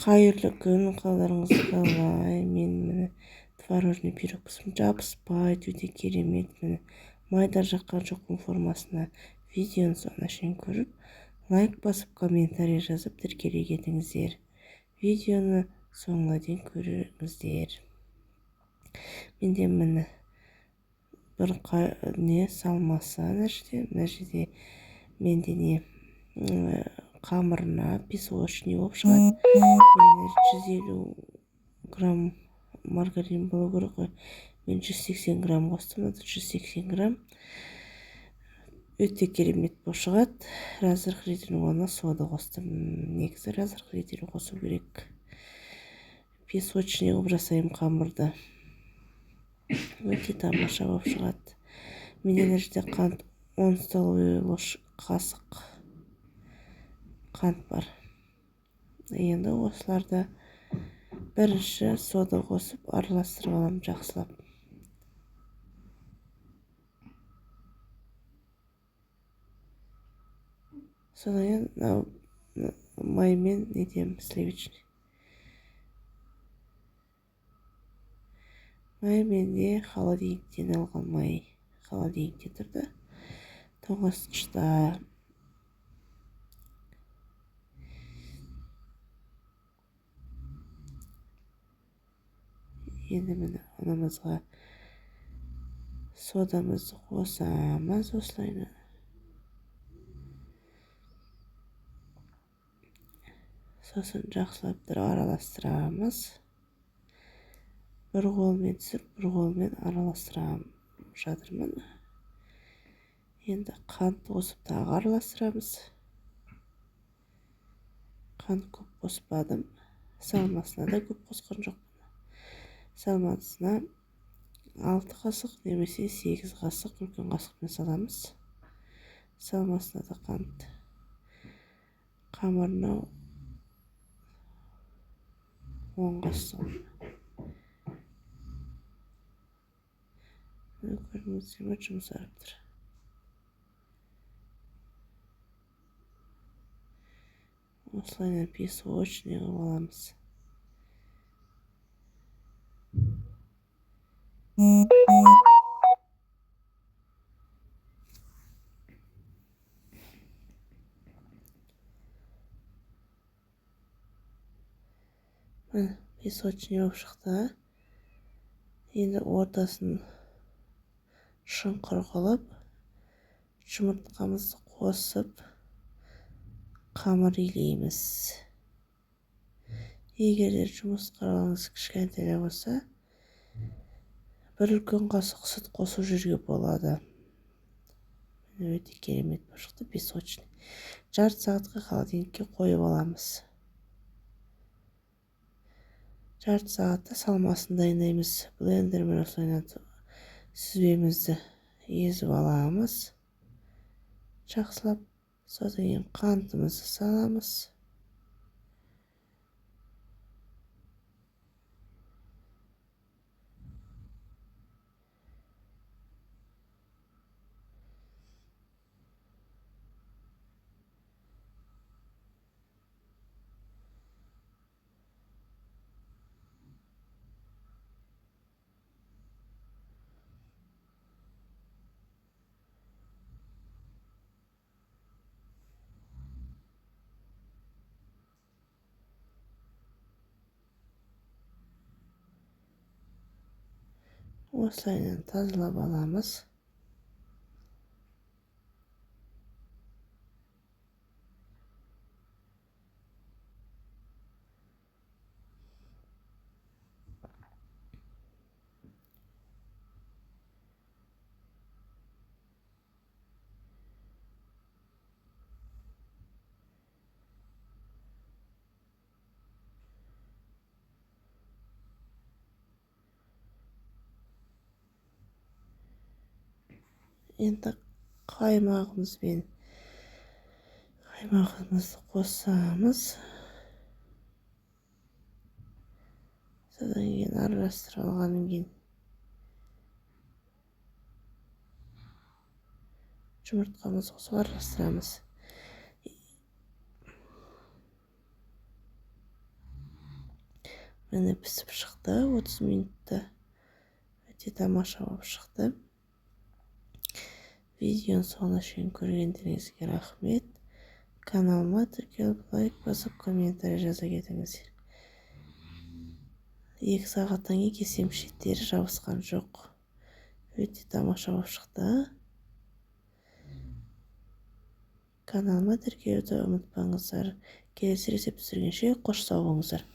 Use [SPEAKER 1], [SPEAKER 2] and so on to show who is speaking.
[SPEAKER 1] Қайырлы күн, қалдарыңыз қалай? Мен міне творожный пирогпын, жабыспайды, өте керемет. Міне майда жаққан жоқпын формасына. Видеоны соңына шейін көріп, лайк басып, комментарий жазып тіркеле кетіңіздер. Видеоны соңына дейін көріңіздер. Менде міне бір не салмасы мына жерде менде не қамырына песочный болып шығады. Мен 150 грамм маргарин болу керек қой. Мен 180 грамм қостым, 180 грамм. Өте керемет болып шығады. Разрыхлитель оны сода қостым. Негізі разрыхлитель қосу керек. Песочный қылып жасаймын қамырды. Өте тамаша болып шығады. Менде мына жерде қант 10 столовый қасық қант бар. Енді осыларды бірінші сода қосып араластырып аламын жақсылап. Содан кейін маймен нетем сливочный. Май менде холодильниктен алған май. Холодильникте тұрды. Тоңазытқышта. Енді міне анамызға содамызды қосамыз осылайна. Сосын жақсылап араластырамыз. Бір қолмен түсіріп, бір қолмен араластырам жатырмын. Енді қант қосып тағы араластырамыз. Қант көп қоспадым. Салмасына да көп қосқан жоқпын. Салмасына 6 қасық немесе 8 қасық үлкен қасықпен саламыз. Салмасына да қант. Қамырына 10 қасық. Көріңіздер ме, жұмсарып тұр. Осылайна песочный қылып аламыз. Песочный болып шықты. Енді ортасын шұңқыр қылып, жұмыртқамызды қосып, қамыр илейміз. Егер жұмыртқаларыңыз кішкентай болса, бір үлкен қасық сүт қосып жүрге болады. Өте керемет болып шықты песочный. Жарты сағатқа холодильникке қойып аламыз. Жарты сағатта салмасын дайындаймыз. Блендермен осылайна сүзбемізді езіп аламыз. Жақсылап, содан кейін қантымызды саламыз. Осылайна тазалап аламыз. Енді қаймағымызды қосамыз. Содан кейін араластырып алғаннан кейін жұмыртқамызды қосып араластырамыз. Міне пісіп шықты 30 минутта. Өте тамаша болып шықты. Видеоны соңына шейін көргендеріңізге рахмет. Каналыма тіркеліп, лайк басып, комментарий жаза кетіңіздер. 2 сағаттан кейін кесем, шеттері жабысқан жоқ. Өте тамаша болып шықты. Каналыма тіркелуді ұмытпаңыздар. Келесі рецепт түсіргенше қош сау болыңыздар.